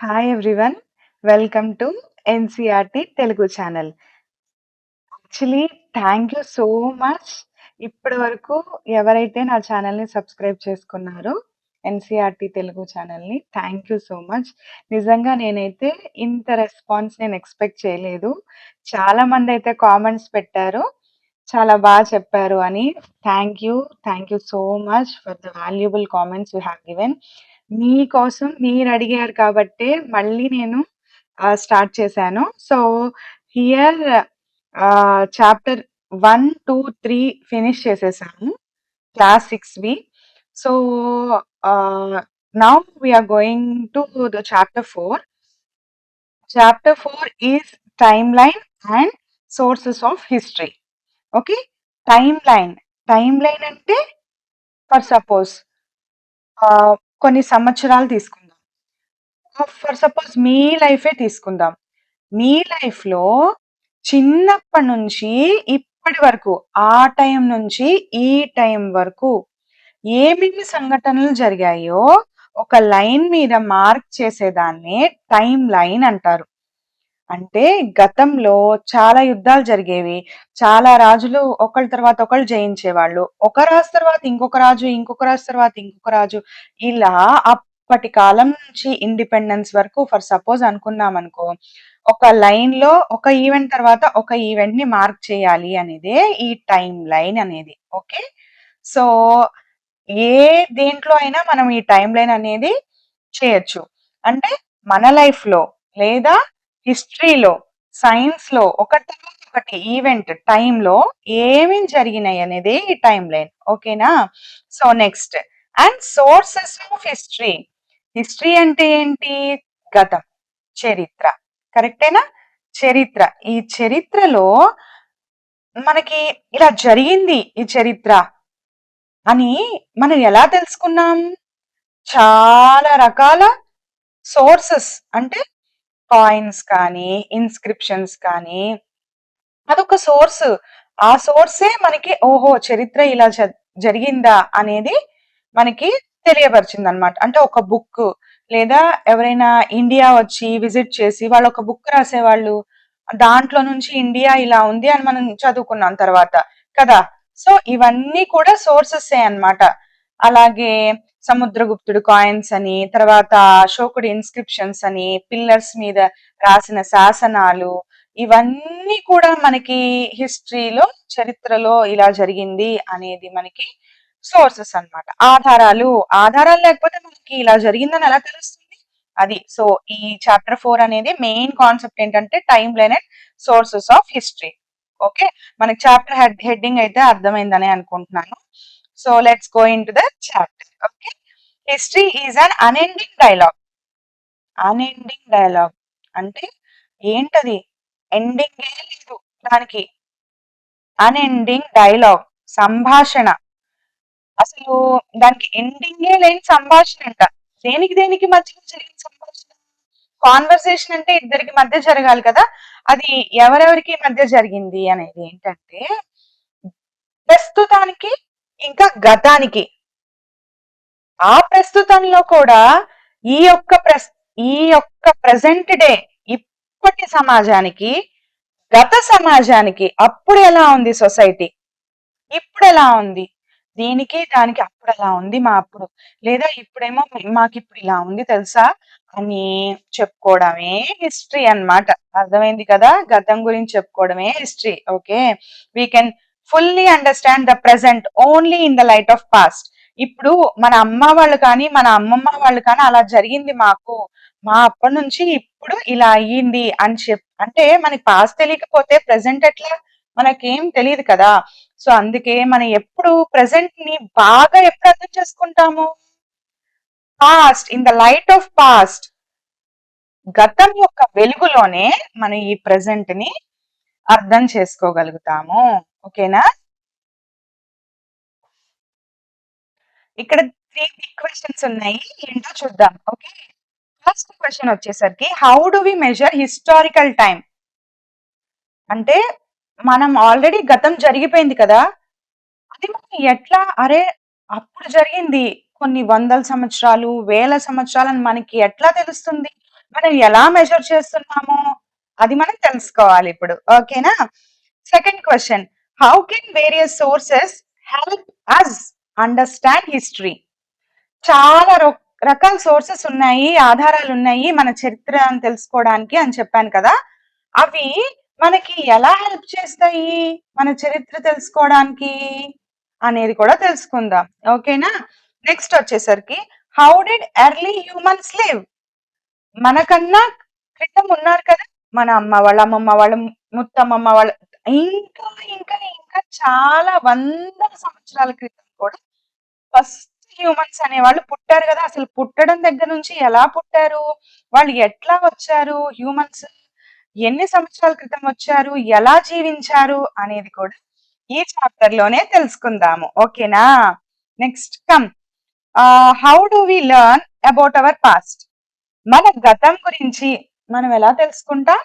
Hi everyone. Welcome to NCERT Telugu channel. Actually thank you so much. ఇప్పటి వరకు ఎవరైతే నా ఛానల్‌ని సబ్స్క్రైబ్ చేసుకున్నారో ఎన్‌సీఈఆర్‌టీ తెలుగు ఛానల్‌ని థ్యాంక్ యూ సో మచ్. నిజంగా నేనైతే ఇంత రెస్పాన్స్ నేను ఎక్స్‌పెక్ట్ చేయలేదు. చాలామందైతే కామెంట్స్ పెట్టారు. చాలా చెప్పారు అని. Thank you. Thank you so much for the valuable comments you have given. మీకోసం మీరడిగారు కాబట్టే మళ్ళీ నేను స్టార్ట్ చేశాను. సో, హియర్ చాప్టర్ 1, 2, 3 ఫినిష్ చేసేసాము. క్లాస్ 6వి. So, now we are going to the chapter 4. Chapter 4 is timeline and sources of history. Okay. Timeline. Timeline అంటే for suppose కొన్ని సంవత్సరాలు తీసుకుందాం. ఫర్ సపోజ్ మీ లైఫే తీసుకుందాం. మీ లైఫ్‌లో చిన్నప్పటి నుంచి ఇప్పటి వరకు, ఆ టైం నుంచి ఈ టైం వరకు ఏమేమి సంఘటనలు జరిగాయో ఒక లైన్ మీద మార్క్ చేసేదాన్నే టైమ్ లైన్ అంటారు. అంటే గతంలో చాలా యుద్ధాలు జరిగేవి. చాలా రాజులు ఒకళ్ళ తర్వాత ఒకళ్ళు జయించేవాళ్ళు. ఒక రాజు తర్వాత ఇంకొక రాజు, ఇంకొక రాజు తర్వాత ఇంకొక రాజు ఇలా అప్పటి కాలం నుంచి ఇండిపెండెన్స్ వరకు ఫర్ సపోజ్ అనుకున్నామనుకో, ఒక లైన్‌లో ఒక ఈవెంట్ తర్వాత ఒక ఈవెంట్‌ని మార్క్ చేయాలి అనేదే ఈ టైమ్ లైన్ అనేది. ఓకే. సో, ఏ దేంట్లో అయినా మనం ఈ టైమ్ లైన్ అనేది చేయొచ్చు. అంటే మన లైఫ్‌లో లేదా హిస్టరీలో, సైన్స్‌లో ఒకటి తర్వాత ఒకటి ఈవెంట్ టైమ్‌లో ఏమేం జరిగినాయి అనేదే ఈ టైమ్ లైన్. ఓకేనా? So, next and sources of history. History అంటే ఏంటి? గతం, చరిత్ర. కరెక్టేనా? చరిత్ర. ఈ చరిత్రలో మనకి ఇలా జరిగింది ఈ చరిత్ర అని మనం ఎలా తెలుసుకున్నాం? చాలా రకాల సోర్సెస్ అంటే కాయిన్స్ కానీ, ఇన్‌స్క్రిప్షన్స్ కానీ అదొక సోర్స్. ఆ సోర్సే మనకి ఓహో! చరిత్ర ఇలా జరిగిందా అనేది మనకి తెలియపరిచిందనమాట. అంటే ఒక బుక్ లేదా ఎవరైనా ఇండియా వచ్చి విజిట్ చేసి వాళ్ళొక బుక్ రాసేవాళ్ళు. దాంట్లో నుంచి ఇండియా ఇలా ఉంది అని మనం చదువుకున్నాం తర్వాత కదా! సో, ఇవన్నీ కూడా సోర్సెసే అన్నమాట. అలాగే సముద్రగుప్తుడు కాయిన్స్ అని, తర్వాత అశోకుడి ఇన్‌స్క్రిప్షన్స్ అని, పిల్లర్స్ మీద రాసిన శాసనాలు ఇవన్నీ కూడా మనకి హిస్టరీలో, చరిత్రలో ఇలా జరిగింది అనేది మనకి సోర్సెస్ అన్నమాట. ఆధారాలు. ఆధారాలు లేకపోతే మనకి ఇలా జరిగిందని ఎలా తెలుస్తుంది? అది. సో, ఈ చాప్టర్ 4 అనేది మెయిన్ కాన్సెప్ట్ ఏంటంటే time line and sources of history. Okay. మనకి చాప్టర్ హెడ్డింగ్ అయితే అర్థమైందనే అనుకుంటున్నాను. So, let's go into the chapter. Okay. History is an unending dialogue. Unending dialogue అంటే ఏంటది? ఎండింగే లేదు దానికి. అన్‌ఎండింగ్ డైలాగ్ సంభాషణ. అసలు దానికి ఎండింగే లేని సంభాషణంట. దేనికి దేనికి మధ్యలో జరిగిన సంభాషణ? కాన్వర్సేషన్ అంటే ఇద్దరికి మధ్య జరగాలి కదా! అది ఎవరెవరికి మధ్య జరిగింది అనేది ఏంటంటే, ప్రస్తుతానికి ఇంకా గతానికి. ఆ ప్రస్తుతంలో కూడా ఈ యొక్క ఈ యొక్క ప్రెజెంట్ డే ఇప్పటి సమాజానికి, గత సమాజానికి అప్పుడు ఎలా ఉంది సొసైటీ? ఇప్పుడెలా ఉంది? దీనికి, దానికి అప్పుడలా ఉంది మా అప్పుడు. లేదా ఇప్పుడేమో మాకిప్పుడు ఇలా ఉంది తెలుసా? అని చెప్పుకోవడమే హిస్టరీ అన్నమాట. అర్థమైంది కదా! గతం గురించి చెప్పుకోవడమే history. Okay. We can fully understand the present only in the light of past. ఇప్పుడు మన అమ్మ వాళ్ళు కానీ, మన అమ్మమ్మ వాళ్ళు కానీ అలా జరిగింది మాకు. మా అప్పటి నుంచి ఇప్పుడు ఇలా అయ్యింది అని అంటే మనకి పాస్ట్ తెలియకపోతే ప్రెజెంట్ ఎట్లా? మనకేం తెలీదు కదా! సో, అందుకే మనం ఎప్పుడు ప్రెజెంట్‌ని బాగా ఎప్పుడు అర్థం చేసుకుంటాము? Past. In the light of past. గతం యొక్క వెలుగులోనే మనం ఈ ప్రెజెంట్‌ని అర్థం చేసుకోగలుగుతాము. ఓకేనా? ఇక్కడ 3 బిగ్ క్వెషన్స్ ఉన్నాయి. ఏంటో చూద్దాం. ఓకే. ఫస్ట్ క్వెషన్ వచ్చేసరికి how do we measure historical time? అంటే మనం ఆల్రెడీ గతం జరిగిపోయింది కదా! అది మనం ఎట్లా అరే! అప్పుడు జరిగింది. కొన్ని వందల సంవత్సరాలు, వేల సంవత్సరాలని మనకి ఎట్లా తెలుస్తుంది? మనం ఎలా మెజర్ చేస్తున్నామో అది మనం తెలుసుకోవాలి ఇప్పుడు. ఓకేనా? Second question, how can various sources help us understand history? చాలా రకాల సోర్సెస్ ఉన్నాయి, ఆధారాలున్నాయి మన చరిత్రను తెలుసుకోవడానికి అని చెప్పాను కదా! అవి మనకి ఎలా హెల్ప్ చేస్తాయి మన చరిత్ర తెలుసుకోవడానికి అనేది కూడా తెలుసుకుందాం. ఓకేనా? నెక్స్ట్ వచ్చేసరికి how did early humans live? మనకన్నా క్రితం ఉన్నారు కదా! మన అమ్మ వాళ్ళ, అమ్మమ్మ వాళ్ళ, ముత్తమ్మమ్మ వాళ్ళ ఇంకా, ఇంకా చాలా వందల సంవత్సరాల క్రితం కూడా ఫస్ట్ హ్యూమన్స్ అనేవాళ్ళు పుట్టారు గదా! అసలు పుట్టడం దగ్గర నుంచి ఎలా పుట్టారు? వాళ్ళు ఎట్లా వచ్చారు? హ్యూమన్స్ ఎన్ని సంవత్సరాల క్రితం వచ్చారు? ఎలా జీవించారు? అనేది కూడా ఈ చాప్టర్‌లోనే తెలుసుకుందాము. ఓకేనా? Next how do we learn about our past? మన గతం గురించి మనం ఎలా తెలుసుకుంటాం?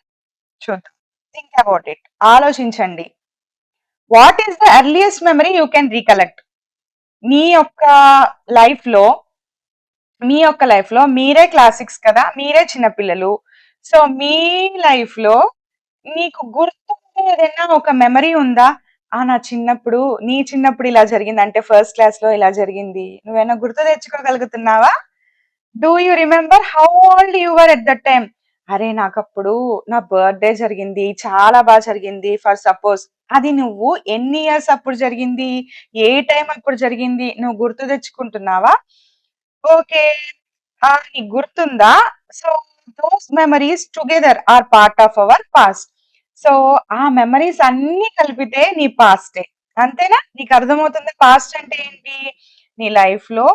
చూద్దాం. Think about it. ఆలోచించండి. What is the earliest memory you can recollect? మీ యొక్క లైఫ్‌లో మీరే క్లాసిక్స్ కదా! మీరే చిన్నపిల్లలు. సో, మీ లైఫ్‌లో నీకు గుర్తుండే ఏదైనా ఒక మెమరీ ఉందా? నా చిన్నప్పుడు నీ చిన్నప్పుడు ఇలా జరిగింది. అంటే ఫస్ట్ క్లాస్‌లో ఇలా జరిగింది. నువ్వేమైనా గుర్తు తెచ్చుకోగలుగుతున్నావా? Do you remember how old you were at that time? అరే! నాకప్పుడు నా బర్త్‌డే జరిగింది. చాలా జరిగింది. ఫర్ సపోజ్ అది నువ్వు ఎన్ని ఇయర్స్ అప్పుడు జరిగింది? ఏ టైమ్ అప్పుడు జరిగింది? నువ్వు గుర్తు తెచ్చుకుంటున్నావా? ఓకే. నీకు గుర్తుందా? So, those memories together are part of our past. So, ఆ మెమరీస్ అన్నీ కలిపితే నీ పాస్టే. అంతేనా? నీకు అర్థమవుతుందా పాస్ట్ అంటే ఏంటి? నీ లైఫ్‌లో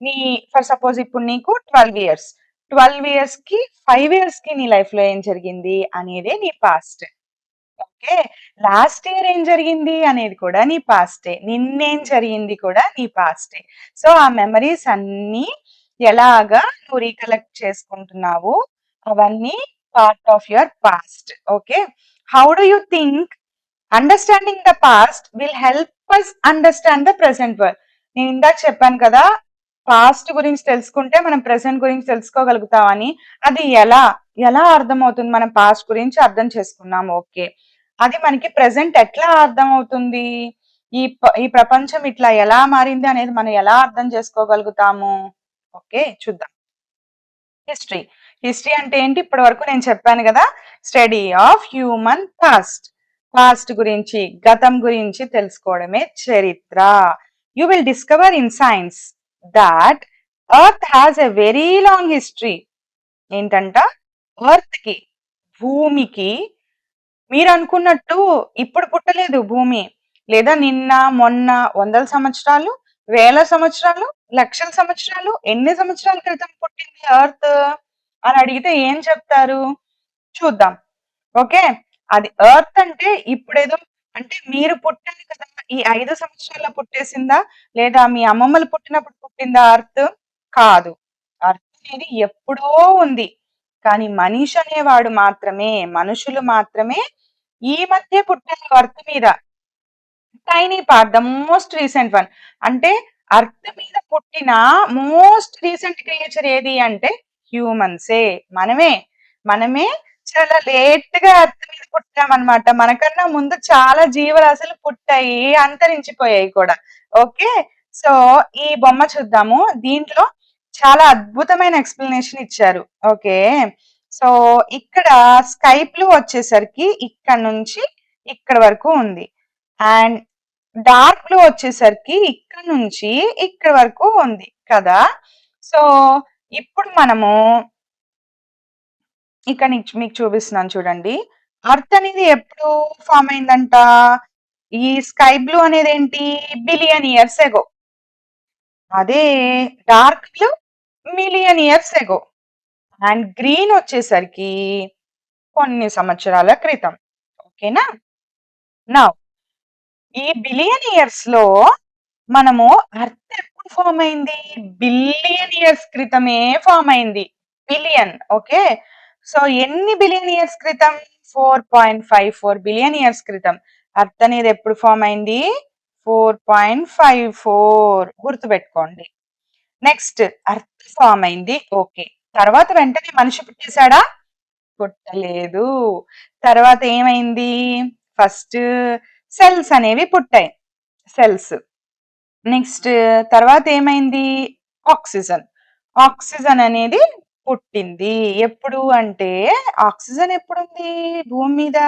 నీ ఫర్ సపోజ్ ఇప్పుడు నీకు 12 ఇయర్స్. 12 ఇయర్స్‌కి, 5 ఇయర్స్‌కి నీ లైఫ్‌లో ఏం జరిగింది అనేదే నీ పాస్ట్. ఓకే. లాస్ట్ ఇయర్ ఏం జరిగింది అనేది కూడా నీ పాస్టే. నిన్నేం జరిగింది కూడా నీ పాస్టే. సో, ఆ మెమరీస్ అన్నీ ఎలాగా నువ్వు రీకలెక్ట్ చేసుకుంటున్నావు, అవన్నీ part of your past. Okay. How do you think understanding the past will help us understand the present world? నేను ఇందాక చెప్పాను కదా! పాస్ట్ గురించి తెలుసుకుంటే మనం ప్రెజెంట్ గురించి తెలుసుకోగలుగుతామని. అది ఎలా? ఎలా అర్థమవుతుంది మనం పాస్ట్ గురించి అర్థం చేసుకున్నాం. ఓకే. అది మనకి ప్రెజెంట్ ఎట్లా అర్థమవుతుంది? ఈ ప్రపంచం ఇట్లా ఎలా మారింది అనేది మనం ఎలా అర్థం చేసుకోగలుగుతాము? ఓకే. చూద్దాం. హిస్టరీ. హిస్టరీ అంటే ఏంటి? ఇప్పటి వరకు నేను చెప్పాను గదా! Study of human past. Past గురించి, గతం గురించి తెలుసుకోవడమే చరిత్ర. You will discover in science thought earth has a very long history. ఏంటంట? ఎర్త్‌కి, భూమికి మీరనుకున్నట్టు ఇప్పుడు పుట్టలేదు భూమి. లేదా నిన్న, మొన్న వందల సంవత్సరాలు, వేల సంవత్సరాలు, లక్షల సంవత్సరాలు, ఎన్ని సంవత్సరాల క్రితం పుట్టింది ఎర్త్ అని అడిగితే ఏం చెప్తారు? చూద్దాం. ఓకే. అది ఎర్త్ అంటే ఇప్పుడేదో అంటే మీరు పుట్టారు కదా! ఈ 5 సంవత్సరాల్లో పుట్టేసిందా? లేదా మీ అమ్మమ్మలు పుట్టినప్పుడు పుట్టిందా ఎర్త్? కాదు. ఎర్త్ అనేది ఎప్పుడో ఉంది. కానీ మనిషి అనేవాడు మాత్రమే, మనుషులు మాత్రమే ఈ మధ్య పుట్టారు ఎర్త్ మీద. Tiny part the most recent one. అంటే అర్త్ మీద పుట్టిన మోస్ట్ రీసెంట్ క్రియేచర్ ఏది అంటే హ్యూమన్సే. మనమే. మనమే చాలా లేట్‌గా అర్త్ మీద పుట్టామన్నమాట. మనకన్నా ముందు చాలా జీవరాశులు పుట్టాయి, అంతరించిపోయాయి కూడా. ఓకే. సో, ఈ బొమ్మ చూద్దాము. దీంట్లో చాలా అద్భుతమైన ఎక్స్‌ప్లనేషన్ ఇచ్చారు. ఓకే. సో, ఇక్కడ స్కై బ్లూ వచ్చేసరికి ఇక్కడ నుంచి ఇక్కడ వరకు ఉంది. అండ్ డార్క్ బ్లూ వచ్చేసరికి ఇక్కడ నుంచి ఇక్కడ వరకు ఉంది కదా! సో, ఇప్పుడు మనము ఇక్కడ మీకు చూపిస్తున్నాను చూడండి. అర్త్ అనేది ఎప్పుడు ఫార్మ్ అయిందంట? ఈ స్కై బ్లూ అనేదేంటి? Billion years ago. అదే dark blue million years ago. And green వచ్చేసరికి కొన్ని సంవత్సరాల క్రితం. ఓకేనా? నౌ ఈ బిలియన్ ఇయర్స్ లో మనము అర్త్ ఎప్పుడు ఫార్మ్ అయింది? బిలియన్ ఇయర్స్ క్రితమే ఫార్మ్ అయింది. బిలియన్. ఓకే. సో, ఎన్ని బిలియన్ ఇయర్స్ క్రితం? 4.54 బిలియన్ ఇయర్స్ క్రితం. అర్త్ అనేది ఎప్పుడు ఫార్మ్ అయింది? 4.54 గుర్తుపెట్టుకోండి. నెక్స్ట్ అర్త్ ఫార్మ్ అయింది. ఓకే. తర్వాత వెంటనే మనిషి పుట్టేసాడా? పుట్టలేదు. తర్వాత ఏమైంది? ఫస్ట్ సెల్స్ అనేవి పుట్టాయి. సెల్స్. నెక్స్ట్ తర్వాత ఏమైంది? ఆక్సిజన్. ఆక్సిజన్ అనేది పుట్టింది. ఎప్పుడు అంటే ఆక్సిజన్ ఎప్పుడుంది భూమి మీద?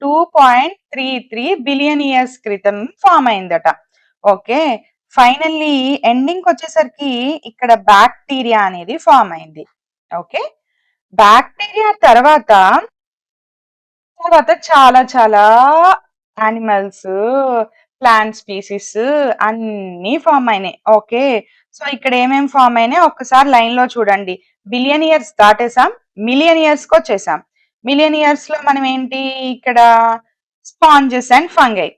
2.33 బిలియన్ ఇయర్స్ క్రితం ఫార్మ్ అయిందట. ఓకే. ఫైనల్లీ ఎండింగ్‌కొచ్చేసరికి ఇక్కడ బాక్టీరియా అనేది ఫార్మ్ అయింది. ఓకే. బాక్టీరియా తర్వాత చాలా చాలా యానిమల్స్, ప్లాంట్ స్పీసీస్ అన్నీ ఫార్మ్ అయినాయి. ఓకే. సో, ఇక్కడ ఏమేం ఫార్మ్ అయినాయి ఒక్కసారి లైన్‌లో చూడండి. బిలియన్ ఇయర్స్ దాటేసాం. మిలియన్ ఇయర్స్‌కొచ్చేసాం. మిలియన్ ఇయర్స్‌లో మనం ఏంటి ఇక్కడ స్పాంజెస్ అండ్ ఫంగై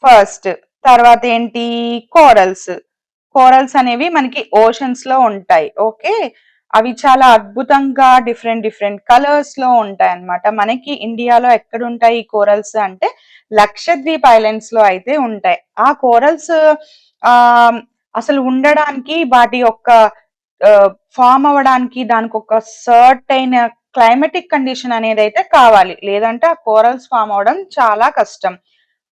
ఫస్ట్. తర్వాత ఏంటి కోరల్స్. కోరల్స్ అనేవి మనకి ఓషన్స్ లో ఉంటాయి. ఓకే. అవి చాలా అద్భుతంగా డిఫరెంట్ డిఫరెంట్ కలర్స్ లో ఉంటాయి అన్నమాట. మనకి ఇండియాలో ఎక్కడ ఉంటాయి ఈ కోరల్స్ అంటే లక్షద్వీప్ ఐలాండ్స్ లో అయితే ఉంటాయి. ఆ కోరల్స్ ఆ అసలు ఉండడానికి వాటి యొక్క ఫామ్ అవ్వడానికి దానికి ఒక సర్టైన్ క్లైమాటిక్ కండిషన్ అనేది అయితే కావాలి. లేదంటే ఆ కోరల్స్ ఫామ్ అవ్వడం చాలా కష్టం.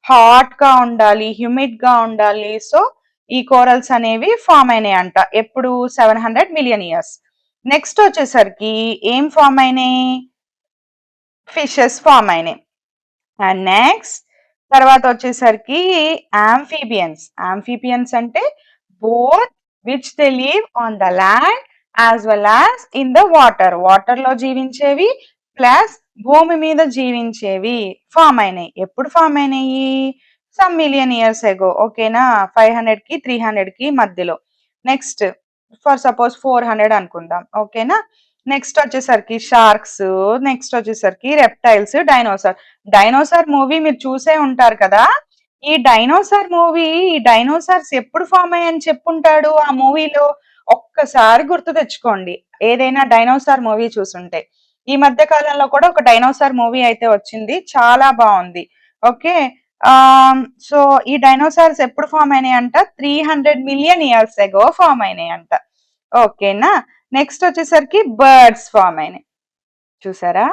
హాట్ గా ఉండాలి, హ్యూమిడ్ గా ఉండాలి. సో ఈ కోరల్స్ అనేవి ఫామ్ అయినాయంట. ఎప్పుడు 700 మిలియన్ ఇయర్స్. నెక్స్ట్ వచ్చేసరికి ఏం ఫామ్ అయినాయి? ఫిషెస్ ఫామ్ అయినాయి. అండ్ నెక్స్ట్ తర్వాత వచ్చేసరికి ఆంఫీబియన్స్. ఆంఫీబియన్స్ అంటే both which they live on the land as well as in the water. Water లో జీవించేవి ప్లస్ భూమి మీద జీవించేవి ఫామ్ అయినాయి. ఎప్పుడు ఫామ్ అయినాయి? సమ్ మిలియన్ ఇయర్స్ ఎగో. ఓకేనా? 500 కి 300 కి మధ్యలో. నెక్స్ట్ ఫర్ సపోజ్ 400 అనుకుందాం. ఓకేనా? నెక్స్ట్ వచ్చేసరికి షార్క్స్, నెక్స్ట్ వచ్చేసరికి రెప్టైల్స్, డైనోసార్. డైనోసార్ మూవీ మీరు చూసే ఉంటారు కదా! ఈ డైనోసార్స్ ఎప్పుడు ఫామ్ అయ్యాయని చెప్పుంటాడు ఆ మూవీలో? ఒక్కసారి గుర్తు తెచ్చుకోండి. ఏదైనా డైనోసార్ మూవీ చూసుంటే. ఈ మధ్య కాలంలో కూడా ఒక డైనోసార్ మూవీ అయితే వచ్చింది. చాలా బావుంది. ఓకే. సో ఈ డైనోసార్స్ ఎప్పుడు ఫామ్ అయినాయంట? 300 మిలియన్ ఇయర్స్ ఎగో ఫామ్ అయినాయంట. ఓకేనా? నెక్స్ట్ వచ్చేసరికి బర్డ్స్ ఫామ్ అయినాయి. చూసారా?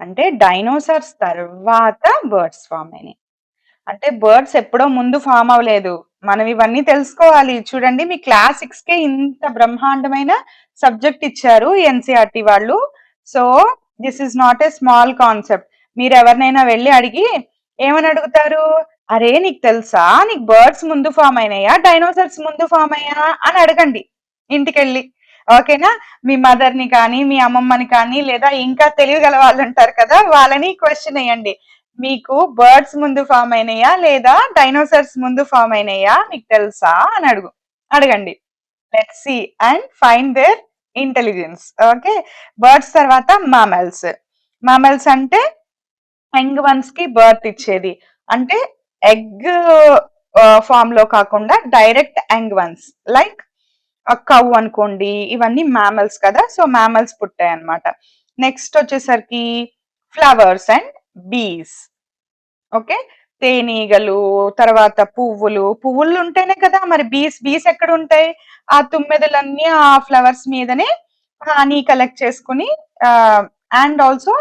అంటే డైనోసార్స్ తర్వాత బర్డ్స్ ఫామ్ అయినాయి. అంటే బర్డ్స్ ఎప్పుడో ముందు ఫామ్ అవ్వలేదు. మనం ఇవన్నీ తెలుసుకోవాలి. చూడండి మీ క్లాస్ 6కే ఇంత బ్రహ్మాండమైన సబ్జెక్ట్ ఇచ్చారు ఎన్‌సీఈఆర్‌టీ వాళ్ళు. So, this is not a small concept. మీరెవరినైనా వెళ్లి అడిగి ఏమని అడుగుతారు? "అరే! నీకు తెలుసా? నీకు బర్డ్స్ ముందు ఫామ్ అయినాయా? డైనోసార్స్ ముందు ఫామ్ అయ్యాయా?" అని అడగండి ఇంటికెళ్ళి. ఓకేనా? మీ మదర్‌ని కానీ, మీ అమ్మమ్మని కానీ లేదా ఇంకా తెలివిగల వాళ్ళుంటారు కదా! వాళ్ళని క్వెషన్ ఎయండి. మీకు బర్డ్స్ ముందు ఫామ్ అయినాయా? లేదా డైనోసార్స్ ముందు ఫామ్ అయినాయా? మీకు తెలుసా? అని అడగండి. Let's see and find their intelligence. Okay. Birds తర్వాత మామల్స్. మామల్స్ అంటే యంగ్ వన్స్ కి బర్త్ ఇచ్చేది. అంటే ఎగ్ ఫామ్ లో కాకుండా direct young ones like cow అనుకోండి. ఇవన్నీ మామల్స్ కదా! సో మామల్స్ పుట్టాయి అన్నమాట. నెక్స్ట్ వచ్చేసరికి ఫ్లవర్స్ అండ్ బీస్. ఓకే. తేనీగలు, తర్వాత పువ్వులు. పువ్వులు ఉంటేనే కదా మరి బీస్ ఎక్కడుంటాయి? ఆ తుమ్మెదలన్నీ ఆ ఫ్లవర్స్ మీదనే హనీ కలెక్ట్ చేసుకొని అండ్ ఆల్సో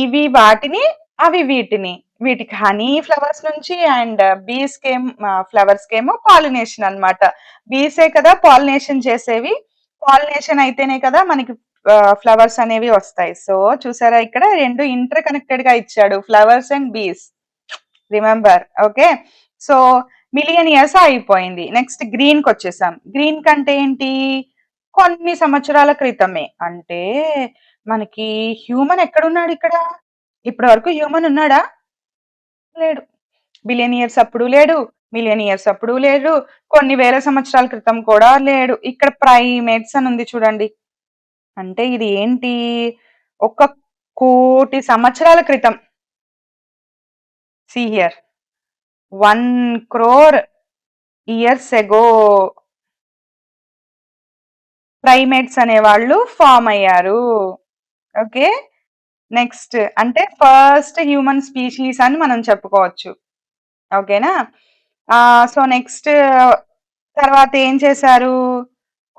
ఇవి వాటిని, అవి వీటిని. వీటికి హనీ ఫ్లవర్స్ నుంచి అండ్ ఫ్లవర్స్ కేమో పాలినేషన్ అన్నమాట. బీసే కదా పాలినేషన్ చేసేవి. పాలినేషన్ అయితేనే కదా మనకి ఫ్లవర్స్ అనేవి వస్తాయి. సో చూసారా ఇక్కడ 2 ఇంటర్ కనెక్టెడ్ గా ఇచ్చాడు. Flowers and bees. Remember. Okay. So million years అయిపోయింది. నెక్స్ట్ గ్రీన్ కొచ్చేసాం. గ్రీన్ కంటే ఏంటి? కొన్ని సంవత్సరాల క్రితమే. అంటే మనకి హ్యూమన్ ఎక్కడున్నాడు ఇక్కడ? ఇప్పటి వరకు హ్యూమన్ ఉన్నాడా? లేడు. బిలియన్ ఇయర్స్ అప్పుడు లేడు. మిలియన్ ఇయర్స్ అప్పుడు లేడు. కొన్ని వేల సంవత్సరాల క్రితం కూడా లేడు. ఇక్కడ ప్రైమేట్స్ అని ఉంది చూడండి. అంటే ఇది ఏంటి? ఒక 1,00,00,000 సంవత్సరాల క్రితం. See here. 1,00,00,000 years ago primates అనేవాళ్ళు ఫార్మ్ అయ్యారు. ఓకే. నెక్స్ట్ అంటే ఫస్ట్ హ్యూమన్ స్పీషీస్ అని మనం చెప్పుకోవచ్చు. ఓకేనా? సో నెక్స్ట్ తర్వాత ఏం చేశారు?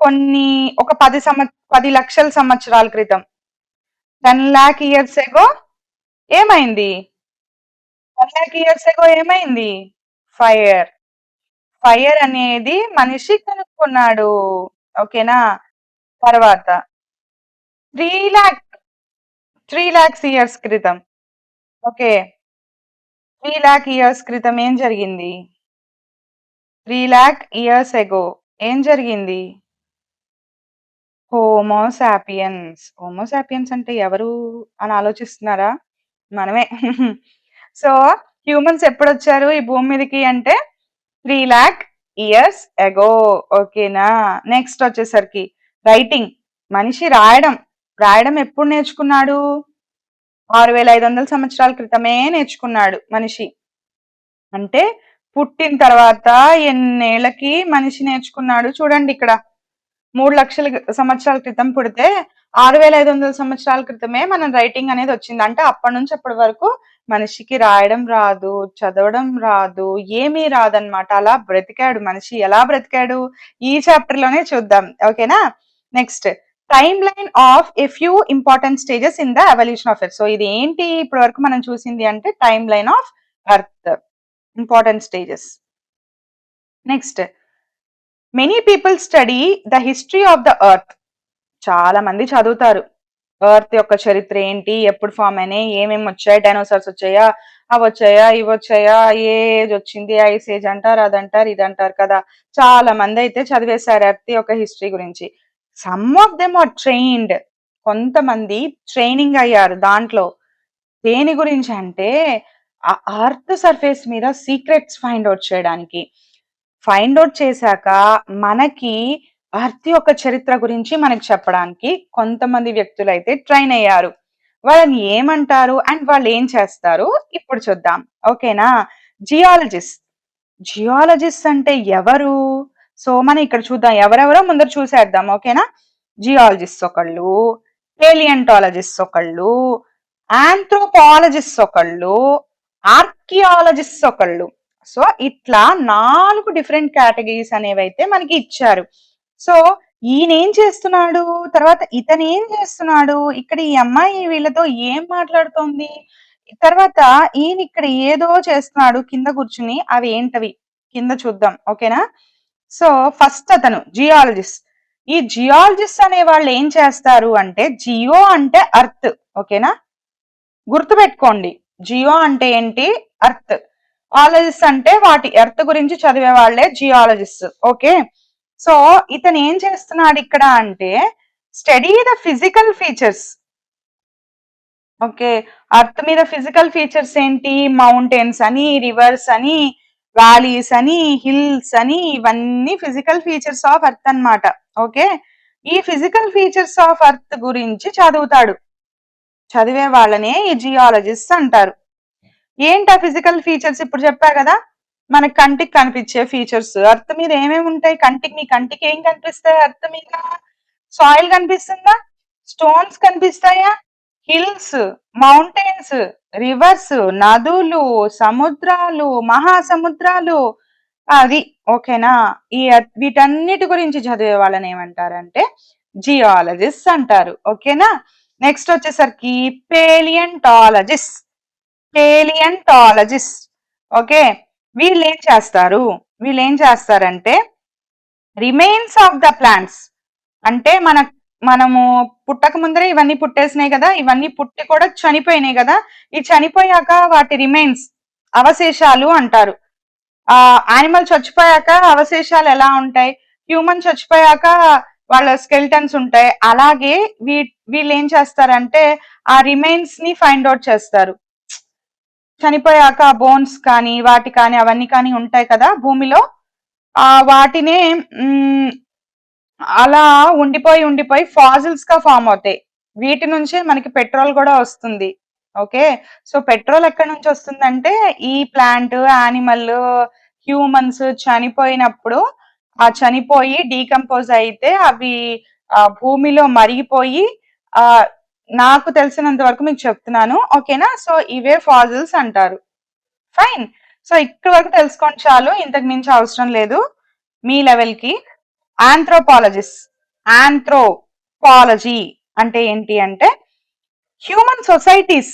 కొన్ని ఒక 10 లక్షల సంవత్సరాల క్రితం 10 లాక్ ఇయర్స్ ఎగో ఏమైంది? 10 లాక్ ఇయర్స్ ఎగో ఏమైంది? ఫైర్. ఫైర్ అనేది మనిషి కనుక్కున్నాడు. ఓకేనా? తర్వాత 3 లాక్ 3 లాక్స్ ఇయర్స్ క్రితం. ఓకే. 3 లాక్ ఇయర్స్ క్రితం ఏం జరిగింది? 3 లాక్ ఇయర్స్ ఎగో ఏం జరిగింది? Homo sapiens. హోమో సాపియన్స్ అంటే ఎవరు అని ఆలోచిస్తున్నారా? మనమే. సో, హ్యూమన్స్ ఎప్పుడొచ్చారు ఈ భూమి మీదకి అంటే 3 లాక్ ఇయర్స్ ఎగో. ఓకేనా? నెక్స్ట్ వచ్చేసరికి రైటింగ్. మనిషి రాయడం. రాయడం ఎప్పుడు నేర్చుకున్నాడు? 6500 సంవత్సరాల క్రితమే నేర్చుకున్నాడు మనిషి. అంటే పుట్టిన తర్వాత ఎన్నేళ్ళకి మనిషి నేర్చుకున్నాడు చూడండి ఇక్కడ. 3,00,000 సంవత్సరాల క్రితం పుడితే 6,500 సంవత్సరాల క్రితమే మనం రైటింగ్ అనేది వచ్చింది. అంటే అప్పటి నుంచి అప్పటి వరకు మనిషికి రాయడం రాదు, చదవడం రాదు, ఏమీ రాదన్నమాట. అలా బ్రతికాడు మనిషి. ఎలా బ్రతికాడు? ఈ చాప్టర్ లోనే చూద్దాం. ఓకేనా? Next time line of a few important stages in the evolution of earth. So ఇది ఏంటి ఇప్పటి వరకు మనం చూసింది అంటే time line of earth important stages. Next many people study the history of the earth. చాలా మంది చదువుతారు ఎర్త్ యొక్క చరిత్ర ఏంటి, ఎప్పుడు ఫామ్ అయినాయి, ఏమేమి వచ్చాయి, డైనోసార్స్ వచ్చాయా, అవి వచ్చాయా, ఇవి వచ్చాయా, ఏ ఏజ్ వచ్చింది, ఐస్ ఏజ్ అంటారు, అదంటారు, ఇదంటారు కదా. చాలా మంది అయితే చదివేశారు ఎర్త్ యొక్క హిస్టరీ గురించి. Some of them are trained. కొంతమంది ట్రైనింగ్ అయ్యారు దాంట్లో. దేని గురించి అంటే ఆ ఎర్త్ సర్ఫేస్ మీద సీక్రెట్స్ ఫైండ్ అవుట్ చేయడానికి. ఫైండ్ అవుట్ చేశాక మనకి ఎర్త్ యొక్క చరిత్ర గురించి మనకి చెప్పడానికి కొంతమంది వ్యక్తులైతే ట్రైన్ అయ్యారు. వాళ్ళని ఏమంటారు అండ్ వాళ్ళు ఏం చేస్తారు ఇప్పుడు చూద్దాం. ఓకేనా? జియాలజిస్ట్. జియాలజిస్ట్ అంటే ఎవరు? సో మనం ఇక్కడ చూద్దాం. ఎవరెవరో ముందర చూసేద్దాం. ఓకేనా? జియాలజిస్ట్ ఒకళ్ళు, పేలియంటాలజిస్ట్ ఒకళ్ళు, ఆంథ్రోపాలజిస్ట్ ఒకళ్ళు, ఆర్కియాలజిస్ట్ ఒకళ్ళు. సో ఇట్లా 4 డిఫరెంట్ కేటగిరీస్ అనేవైతే మనకి ఇచ్చారు. సో ఈయనేం చేస్తున్నాడు? తర్వాత ఇతను ఏం చేస్తున్నాడు? ఇక్కడ ఈ అమ్మాయి వీళ్ళతో ఏం మాట్లాడుతోంది? తర్వాత ఈయన ఇక్కడ ఏదో చేస్తున్నాడు కింద కూర్చుని. అవి ఏంటవి? కింద చూద్దాం. ఓకేనా? సో ఫస్ట్ అతను జియాలజిస్ట్. ఈ జియాలజిస్ట్ అనే వాళ్ళు ఏం చేస్తారు అంటే జియో అంటే అర్త్. ఓకేనా? గుర్తుపెట్టుకోండి. జియో అంటే ఏంటి? అర్త్. ఆలజిస్ట్ అంటే వాటి ఎర్త్ గురించి చదివే వాళ్ళే జియాలజిస్ట్. ఓకే. సో ఇతను ఏం చేస్తున్నాడు ఇక్కడ అంటే study the physical features. Okay. Earth మీద ఫిజికల్ ఫీచర్స్ ఏంటి? మౌంటైన్స్ అని, రివర్స్ అని, వ్యాలీస్ అని, హిల్స్ అని, ఇవన్నీ ఫిజికల్ ఫీచర్స్ ఆఫ్ అర్త్ అన్నమాట. ఓకే. ఈ ఫిజికల్ ఫీచర్స్ ఆఫ్ అర్త్ గురించి చదువుతాడు. చదివే వాళ్ళనే ఈ జియాలజిస్ట్ అంటారు. ఏంటా ఫిజికల్ ఫీచర్స్? ఇప్పుడు చెప్పా కదా, మన కంటికి కనిపించే ఫీచర్స్. అర్త్ మీద ఏమేమి ఉంటాయి? కంటికి, మీ కంటికి ఏం కనిపిస్తాయి అర్త్ మీద? సాయిల్ కనిపిస్తుందా? స్టోన్స్ కనిపిస్తాయా? హిల్స్, మౌంటైన్స్, రివర్స్, నదులు, సముద్రాలు, మహాసముద్రాలు. అది ఓకేనా? ఈ వీటన్నిటి గురించి చదివే వాళ్ళని ఏమంటారంటే జియాలజిస్ట్ అంటారు. ఓకేనా? నెక్స్ట్ వచ్చేసరికి పేలియంటాలజిస్ట్. పేలియంటాలజిస్ట్. ఓకే. వీళ్ళు ఏం చేస్తారు? వీళ్ళు ఏం చేస్తారంటే రిమైన్స్ ఆఫ్ ద ప్లాంట్స్. అంటే మనము పుట్టక ముందరే ఇవన్నీ పుట్టేసినాయి కదా, ఇవన్నీ పుట్టి కూడా చనిపోయినాయి కదా, ఈ చనిపోయాక వాటి రిమైన్స్, అవశేషాలు అంటారు. యానిమల్ చచ్చిపోయాక అవశేషాలు ఎలా ఉంటాయి? హ్యూమన్ చచ్చిపోయాక వాళ్ళ స్కెల్టన్స్ ఉంటాయి. అలాగే వీళ్ళు ఏం చేస్తారంటే ఆ రిమైన్స్ ని ఫైండ్ అవుట్ చేస్తారు. చనిపోయాక బోన్స్ కానీ వాటి కానీ అవన్నీ కానీ ఉంటాయి కదా భూమిలో, వాటినే అలా ఉండిపోయి ఫాజిల్స్ గా ఫామ్ అవుతాయి. వీటి నుంచే మనకి పెట్రోల్ కూడా వస్తుంది. ఓకే. సో పెట్రోల్ ఎక్కడి నుంచి వస్తుందంటే ఈ ప్లాంట్, యానిమల్, హ్యూమన్స్ చనిపోయినప్పుడు ఆ చనిపోయి డీకంపోజ్ అయితే అవి భూమిలో మరిగిపోయి నాకు తెలిసినంత వరకు మీకు చెప్తున్నాను. ఓకేనా? సో ఇవే ఫాజిల్స్ అంటారు. ఫైన్. సో ఇక్కడ వరకు తెలుసుకోండి చాలు, ఇంతకు మించి అవసరం లేదు మీ లెవెల్ కి. ఆంథ్రోపాలజిస్ట్. ఆంథ్రోపాలజీ అంటే ఏంటి అంటే హ్యూమన్ సొసైటీస్,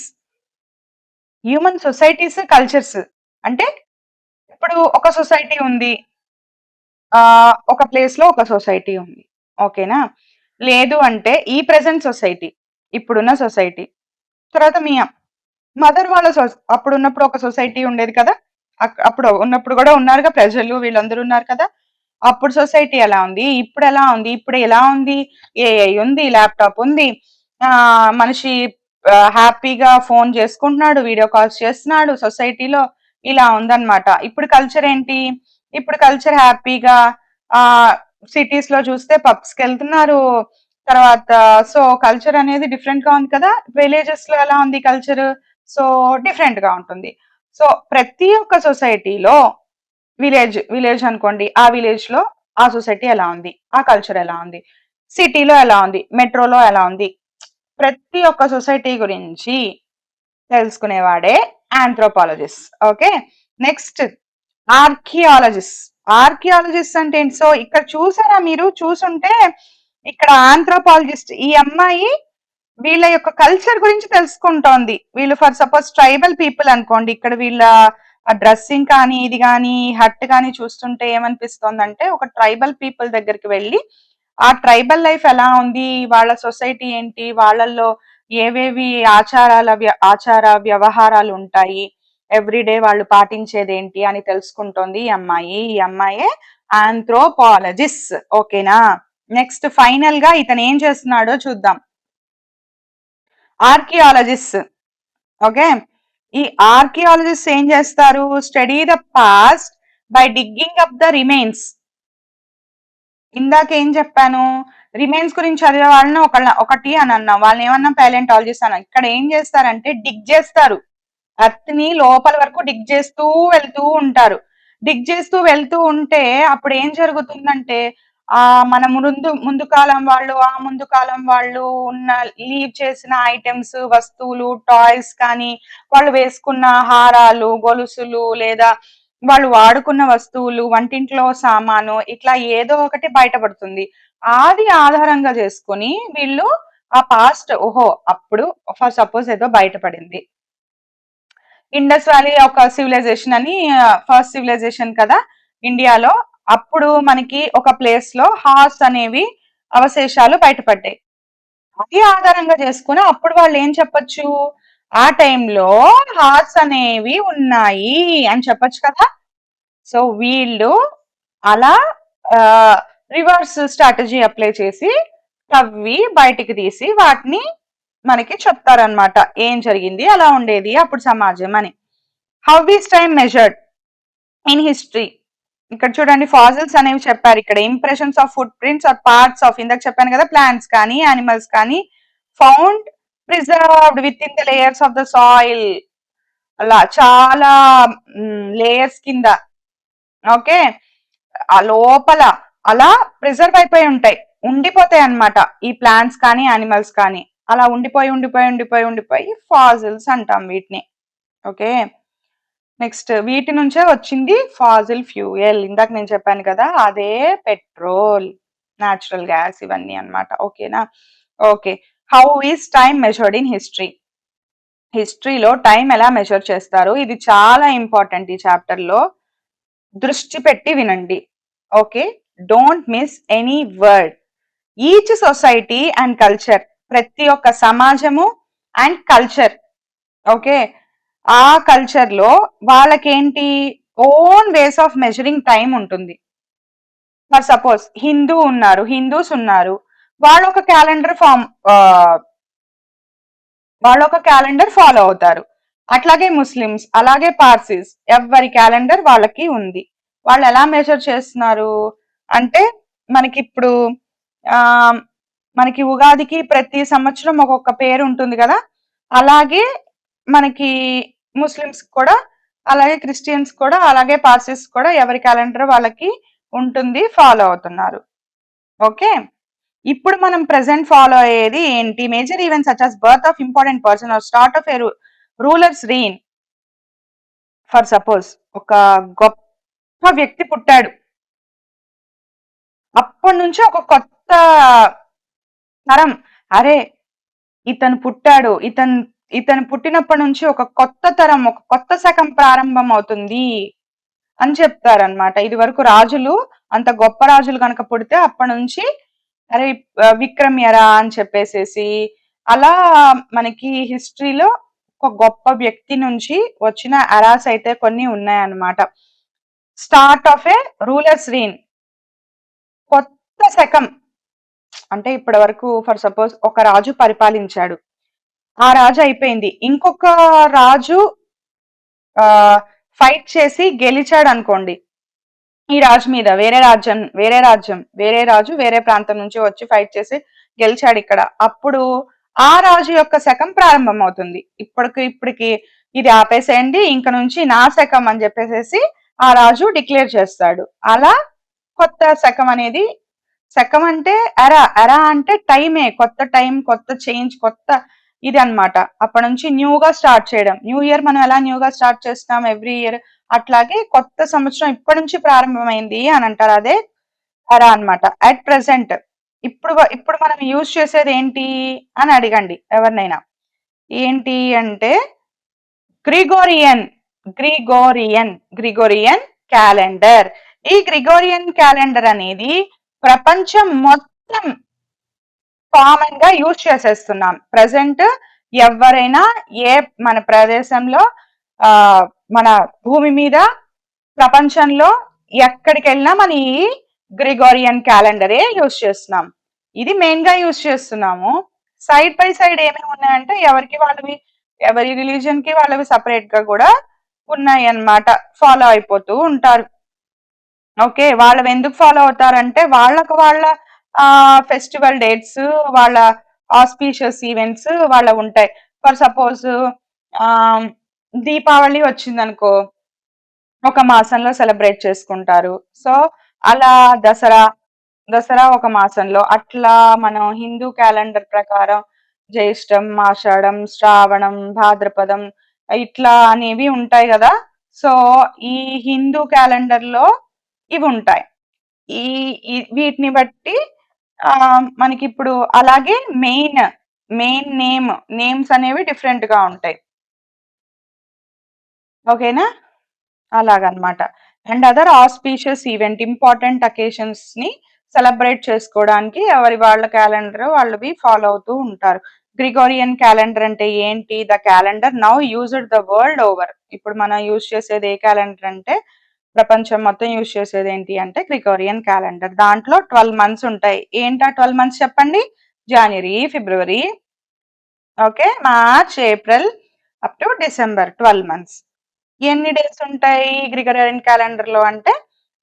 కల్చర్స్. అంటే ఇప్పుడు ఒక సొసైటీ ఉంది. ఒక ప్లేస్ లో ఒక సొసైటీ ఉంది. ఓకేనా? లేదు అంటే ఈ ప్రెజెంట్ సొసైటీ, ఇప్పుడున్న సొసైటీ, తర్వాత మీ మదర్ వాళ్ళ అప్పుడున్నప్పుడు ఒక సొసైటీ ఉండేది కదా. అప్పుడు ఉన్నప్పుడు కూడా ఉన్నారుగా ప్రజలు, వీళ్ళందరూ ఉన్నారు కదా. అప్పుడు సొసైటీ ఎలా ఉంది, ఇప్పుడు ఎలా ఉంది, ఇప్పుడు ఎలా ఉంది, ఏఐ ఉంది, ల్యాప్టాప్ ఉంది, మనిషి హ్యాపీగా ఫోన్ చేసుకుంటున్నాడు, వీడియో కాల్స్ చేస్తున్నాడు సొసైటీలో. ఇలా ఉందన్నమాట. ఇప్పుడు కల్చర్ ఏంటి, ఇప్పుడు కల్చర్ హ్యాపీగా ఆ సిటీస్ లో చూస్తే పబ్స్ కి వెళ్తున్నారు. తర్వాత సో కల్చర్ అనేది డిఫరెంట్ గా ఉంది కదా. విలేజెస్ లో ఎలా ఉంది కల్చర్, సో డిఫరెంట్ గా ఉంటుంది. సో ప్రతి ఒక్క సొసైటీలో విలేజ్ అనుకోండి, ఆ విలేజ్ లో ఆ సొసైటీ ఎలా ఉంది, ఆ కల్చర్ ఎలా ఉంది, సిటీలో ఎలా ఉంది, మెట్రోలో ఎలా ఉంది, ప్రతి ఒక్క సొసైటీ గురించి తెలుసుకునేవాడే anthropologist. Okay, next archaeologist. Archaeologist అంటే ఏంటి? సో ఇక్కడ చూసారా, మీరు చూసుంటే ఇక్కడ ఆంథ్రోపాలజిస్ట్ ఈ అమ్మాయి వీళ్ళ యొక్క కల్చర్ గురించి తెలుసుకుంటోంది. వీళ్ళు ఫర్ సపోజ్ ట్రైబల్ పీపుల్ అనుకోండి, ఇక్కడ వీళ్ళ డ్రెస్సింగ్ కానీ ఇది కానీ హట్ కానీ చూస్తుంటే ఏమనిపిస్తోందంటే ఒక ట్రైబల్ పీపుల్ దగ్గరికి వెళ్ళి ఆ ట్రైబల్ లైఫ్ ఎలా ఉంది, వాళ్ళ సొసైటీ ఏంటి, వాళ్ళల్లో ఏవేవి ఆచార వ్యవహారాలు ఉంటాయి, ఎవ్రీడే వాళ్ళు పాటించేది ఏంటి అని తెలుసుకుంటోంది ఈ అమ్మాయి. ఈ అమ్మాయే ఆంథ్రోపాలజిస్ట్. ఓకేనా? నెక్స్ట్ ఫైనల్ గా ఇతను ఏం చేస్తున్నాడో చూద్దాం. ఆర్కియాలజిస్ట్. ఓకే, ఈ ఆర్కియాలజిస్ట్ ఏం చేస్తారు? Study the past by digging up the remains. ఇందాక ఏం చెప్పాను, రిమైన్స్ గురించి చదివే వాళ్ళని ఒకటి అని అన్నాం, వాళ్ళని ఏమన్నా ప్యాలెంటాలజిస్ట్ అన్నాం. ఇక్కడ ఏం చేస్తారంటే డిగ్ చేస్తారు, ఎర్త్ ని లోపల వరకు డిగ్ చేస్తూ వెళ్తూ ఉంటారు. డిగ్ చేస్తూ వెళ్తూ ఉంటే అప్పుడు ఏం జరుగుతుందంటే మన ముందు కాలం వాళ్ళు, ఆ ముందు కాలం వాళ్ళు ఉన్న లీవ్ చేసిన ఐటమ్స్, వస్తువులు, టాయ్స్ కానీ, వాళ్ళు వేసుకున్న హారాలు, గొలుసులు, లేదా వాళ్ళు వాడుకున్న వస్తువులు, వంటింట్లో సామాను, ఇట్లా ఏదో ఒకటి బయటపడుతుంది. అది ఆధారంగా చేసుకొని వీళ్ళు ఆ పాస్ట్, ఓహో అప్పుడు ఫర్ సపోజ్ ఏదో బయటపడింది, ఇండస్ వ్యాలీ ఒక సివిలైజేషన్ అని, ఫస్ట్ సివిలైజేషన్ కదా ఇండియాలో. అప్పుడు మనకి ఒక ప్లేస్ లో హార్స్ అనేవి అవశేషాలు బయటపడ్డాయి. అది ఆధారంగా చేసుకుని అప్పుడు వాళ్ళు ఏం చెప్పొచ్చు, ఆ టైంలో హార్స్ అనేవి ఉన్నాయి అని చెప్పొచ్చు కదా. సో వీళ్ళు అలా రివర్స్ స్ట్రాటజీ అప్లై చేసి తవ్వి బయటికి తీసి వాటిని మనకి చెప్తారనమాట, ఏం జరిగింది, అలా ఉండేది అప్పుడు సమాజం అని. How is time measured in history. ఇక్కడ చూడండి ఫాజిల్స్ అనేవి చెప్పారు. ఇక్కడ impressions of footprints are parts of, ఇందాక చెప్పాను కదా, ప్లాంట్స్ కానీ యానిమల్స్ కానీ found preserved within the layers of the soil. అలా చాలా లేయర్స్ కింద, ఓకే, ఆ లోపల అలా ప్రిజర్వ్ అయిపోయి ఉంటాయి, ఉండిపోతాయి అన్నమాట ఈ ప్లాంట్స్ కానీ యానిమల్స్ కానీ. అలా ఉండిపోయి ఫాజిల్స్ అంటాం వీటిని. ఓకే, నెక్స్ట్ వీటి నుంచే వచ్చింది ఫాజిల్ ఫ్యూయల్. ఇందాక నేను చెప్పాను కదా, అదే పెట్రోల్, న్యాచురల్ గ్యాస్, ఇవన్నీ అన్నమాట. ఓకేనా? Okay, how is time measured in history. హిస్టరీలో టైం ఎలా మెజర్ చేస్తారు, ఇది చాలా ఇంపార్టెంట్ ఈ చాప్టర్ లో. దృష్టి పెట్టి వినండి. Okay, don't miss any word. Each society and culture, ప్రతి ఒక్క సమాజము అండ్ కల్చర్, ఓకే, ఆ కల్చర్ లో వాళ్ళకేంటి own ways of measuring time ఉంటుంది. ఫర్ సపోజ్ హిందూస్ ఉన్నారు, వాళ్ళు ఒక క్యాలెండర్ వాళ్ళు ఒక క్యాలెండర్ ఫాలో అవుతారు. అట్లాగే ముస్లిమ్స్, అలాగే పార్సీస్, ఎవరి క్యాలెండర్ వాళ్ళకి ఉంది. వాళ్ళు ఎలా మెజర్ చేస్తున్నారు అంటే, మనకి ఇప్పుడు ఆ మనకి ఉగాదికి ప్రతి సంవత్సరం ఒక్కొక్క పేరు ఉంటుంది కదా, అలాగే మనకి ముస్లిమ్స్ కూడా, అలాగే క్రిస్టియన్స్ కూడా, అలాగే పార్సీస్ కూడా ఎవరి క్యాలెండర్ వాళ్ళకి ఉంటుంది, ఫాలో అవుతున్నారు. ఓకే, ఇప్పుడు మనం ప్రెసెంట్ ఫాలో అయ్యేది ఏంటి? Major events such as birth of important person are start of A rulers rain. For suppose ఒక గొప్ప వ్యక్తి పుట్టాడు, అప్పటి నుంచి ఒక కొత్త తరం, అరే ఇతను పుట్టాడు, ఇతను పుట్టినప్పటి నుంచి ఒక కొత్త తరం, ఒక కొత్త శకం ప్రారంభం అవుతుంది అని చెప్తారనమాట. ఇది వరకు రాజులు అంత గొప్ప రాజులు కనుక పుడితే అప్పటి నుంచి అరే విక్రమ్ ఎరా అని చెప్పేసేసి అలా మనకి హిస్టరీలో ఒక గొప్ప వ్యక్తి నుంచి వచ్చిన ఎరాస్ అయితే కొన్ని ఉన్నాయన్నమాట. Start of A rulers reign, కొత్త శకం. అంటే ఇప్పటి వరకు ఫర్ సపోజ్ ఒక రాజు పరిపాలించాడు, ఆ రాజు అయిపోయింది, ఇంకొక రాజు ఫైట్ చేసి గెలిచాడు అనుకోండి ఈ రాజు మీద, వేరే రాజు వేరే ప్రాంతం నుంచి వచ్చి ఫైట్ చేసి గెలిచాడు ఇక్కడ, అప్పుడు ఆ రాజు యొక్క శకం ప్రారంభం అవుతుంది. ఇప్పటికి ఇది ఆపేసేయండి, ఇంక నుంచి నా శకం అని చెప్పేసి ఆ రాజు డిక్లేర్ చేస్తాడు. అలా కొత్త శకం అనేది, శకం అంటే ఎరా అంటే టైమే, కొత్త టైం, కొత్త చేంజ్, కొత్త ఇది అన్నమాట. అప్పటి నుంచి న్యూగా స్టార్ట్ చేయడం. న్యూ ఇయర్ మనం ఎలా న్యూగా స్టార్ట్ చేస్తాం ఎవ్రీ ఇయర్, అట్లాగే కొత్త సంవత్సరం ఇప్పటి నుంచి ప్రారంభమైంది అని అంటారు. అదే ఎరా అన్నమాట. అట్ ప్రెసెంట్ ఇప్పుడు మనం యూజ్ చేసేది ఏంటి అని అడగండి ఎవరినైనా. ఏంటి అంటే గ్రిగోరియన్ గ్రిగోరియన్ క్యాలెండర్. ఈ గ్రిగోరియన్ క్యాలెండర్ అనేది ప్రపంచం మొత్తం కామన్ గా యూజ్ చేసేస్తున్నాం ప్రెసెంట్. ఎవరైనా ఏ మన ప్రదేశంలో మన భూమి మీద ప్రపంచంలో ఎక్కడికి వెళ్ళినా మన ఈ గ్రిగోరియన్ క్యాలెండరే యూజ్ చేస్తున్నాం. ఇది మెయిన్ గా యూజ్ చేస్తున్నాము. సైడ్ బై సైడ్ ఏమేమి ఉన్నాయంటే ఎవరి రిలీజన్ కి వాళ్ళవి సపరేట్ గా కూడా ఉన్నాయి అన్నమాట, ఫాలో అయిపోతూ ఉంటారు. ఓకే, వాళ్ళు ఎందుకు ఫాలో అవుతారంటే వాళ్ళ ఫెస్టివల్ డేట్స్, వాళ్ళ ఆస్పీషియస్ ఈవెంట్స్ వాళ్ళ ఉంటాయి. ఫర్ సపోజ్ దీపావళి వచ్చిందనుకో ఒక మాసంలో సెలబ్రేట్ చేసుకుంటారు. సో అలా దసరా ఒక మాసంలో, అట్లా మనం హిందూ క్యాలెండర్ ప్రకారం జ్యేష్టం, ఆషాఢం, శ్రావణం, భాద్రపదం ఇట్లా అనేవి ఉంటాయి కదా. సో ఈ హిందూ క్యాలెండర్ లో ఇవి ఉంటాయి. వీటిని బట్టి మనకి ఇప్పుడు అలాగే మెయిన్ నేమ్స్ అనేవి డిఫరెంట్ గా ఉంటాయి. ఓకేనా, అలాగనమాట. And other auspicious event, important occasions ని సెలబ్రేట్ చేసుకోవడానికి ఎవరి వాళ్ళ క్యాలెండర్ వాళ్ళవి ఫాలో అవుతూ ఉంటారు. గ్రిగోరియన్ క్యాలెండర్ అంటే ఏంటి? The calendar now used the world over. ఇప్పుడు మనం యూజ్ చేసేది ఏ క్యాలెండర్ అంటే, ప్రపంచం మొత్తం యూజ్ చేసేది ఏంటి అంటే గ్రిగోరియన్ క్యాలెండర్. దాంట్లో 12 మంత్స్ ఉంటాయి. ఏంటా 12 మంత్స్ చెప్పండి? January, February, okay, March, April up to December, 12 months. ఎన్ని డేస్ ఉంటాయి గ్రిగోరియన్ క్యాలెండర్ లో అంటే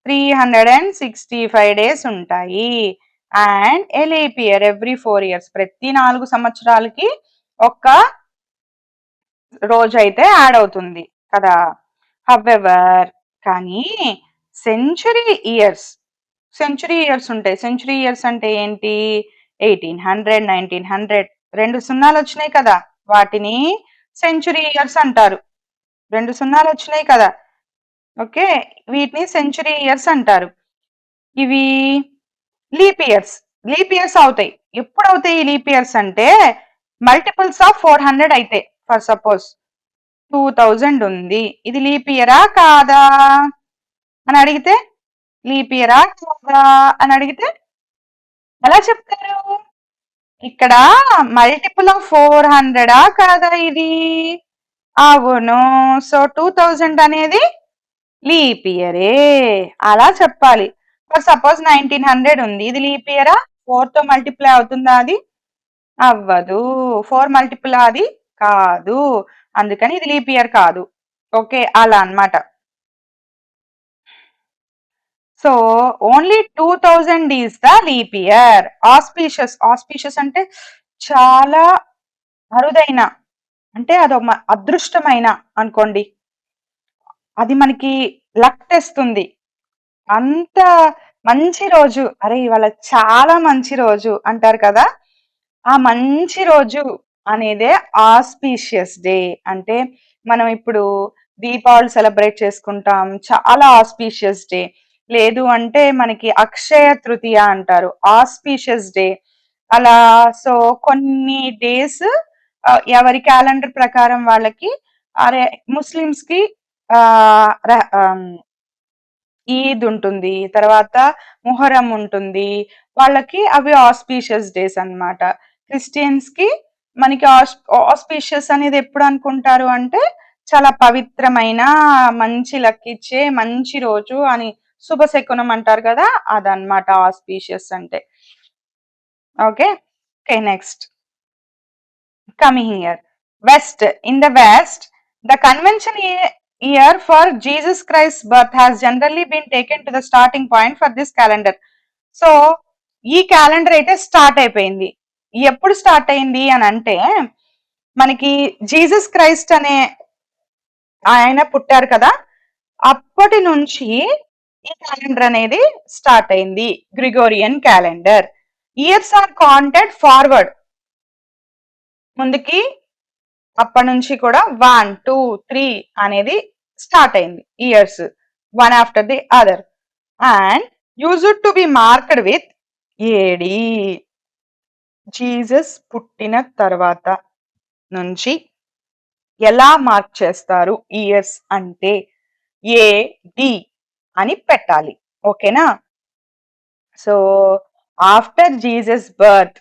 365 డేస్ ఉంటాయి. And a leap year every 4 years, ప్రతి 4 సంవత్సరాలకి ఒక్క రోజు అయితే యాడ్ అవుతుంది కదా. హవెవర్ కానీ సెంచురీ ఇయర్స్ ఉంటాయి. సెంచురీ ఇయర్స్ అంటే ఏంటి? 1800, 1900, 2 సున్నాలు వచ్చినాయి కదా, వాటిని సెంచురీ ఇయర్స్ అంటారు. 2 సున్నాలు వచ్చినాయి కదా, ఓకే, వీటిని సెంచురీ ఇయర్స్ అంటారు. ఇవి లీప్ ఇయర్స్ అవుతాయి. ఎప్పుడు అవుతాయి లీప్ ఇయర్స్ అంటే మల్టిపుల్స్ ఆఫ్ 400 అయితే. ఫర్ సపోజ్ 2000 ఉంది, ఇది లీప్ ఇయరా కాదా అని అడిగితే, లీప్ ఇయరా కాదా అని అడిగితే ఎలా చెప్తారు? ఇక్కడ మల్టిపుల్ ఆఫ్ 400 కాదా ఇది? అవును. సో 2000 అనేది లీప్ ఇయరే, అలా చెప్పాలి. ఫర్ సపోజ్ 1900 ఉంది, ఇది లీప్ ఇయరా? 4 తో మల్టిప్లై అవుతుందా అది? అవ్వదు. 4 మల్టిపుల్ అది కాదు, అందుకని ఇది లీప్ ఇయర్ కాదు. ఓకే, అలా అన్నమాట. So only 2000 is the leap year. Auspicious అంటే చాలా అరుదైన, అంటే అదొక అదృష్టమైన అనుకోండి, అది మనకి లక్ తెస్తుంది. అంత మంచి రోజు, అరే ఇవాళ చాలా మంచి రోజు అంటారు కదా, ఆ మంచి రోజు అనేదే ఆస్పీషియస్ డే. అంటే మనం ఇప్పుడు దీపావళి సెలబ్రేట్ చేసుకుంటాం, చాలా ఆస్పీషియస్ డే. లేదు అంటే మనకి అక్షయ తృతీయ అంటారు. Auspicious day. అలా సో, కొన్ని డేస్ ఎవరి క్యాలెండర్ ప్రకారం వాళ్ళకి అరే ముస్లిమ్స్‌కి ఆహ్, ర ఆహ్, ఈద్ ఉంటుంది. తర్వాత మొహర్రం ఉంటుంది. వాళ్ళకి అవి ఆస్పీషియస్ డేస్ అన్నమాట. క్రిస్టియన్స్‌కి మనకి ఆస్పీషియస్ అనేది ఎప్పుడు అనుకుంటారు అంటే, చాలా పవిత్రమైన, మంచి లక్కిచ్చే మంచి రోజు అని శుభశకునం అంటారు కదా! అదన్నమాట ఆస్పీషియస్ అంటే. Okay. Okay. Next. Coming here. West. In the West, the convention year for Jesus Christ's birth has generally been taken to the starting point for this calendar. So, ఈ క్యాలెండర్ అయితే స్టార్ట్ అయిపోయింది. ఎప్పుడు start అయింది అని అంటే, మనకి Jesus Christ అనే ఆయన పుట్టారు కదా! అప్పటి నుంచి ఈ క్యాలెండర్ అనేది స్టార్ట్ అయింది. Gregorian calendar. Years or counted forward. ముందుకి అప్పటినుంచి కూడా 1, 2, 3 అనేది స్టార్ట్ అయింది years. One after the other. And used to be marked with AD. Jesus పుట్టిన తర్వాత నుంచి ఎలా మార్క్ చేస్తారు ఇయర్స్ అంటే ఏడి అని పెట్టాలి. ఓకేనా? సో, ఆఫ్టర్ జీసస్ బర్త్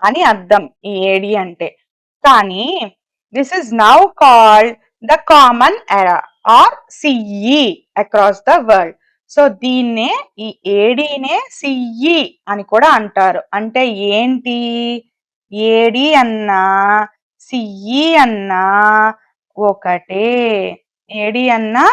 అని అర్థం ఈ ఏడి అంటే. కానీ this is now called the common era or CE across the world. So దీన్నే ఈ ఏడీనే సిఈ అని కూడా అంటారు. అంటే ఏంటి? ఏడి అన్నా సిఈ అన్నా ఒకటే. ఏడి అన్నా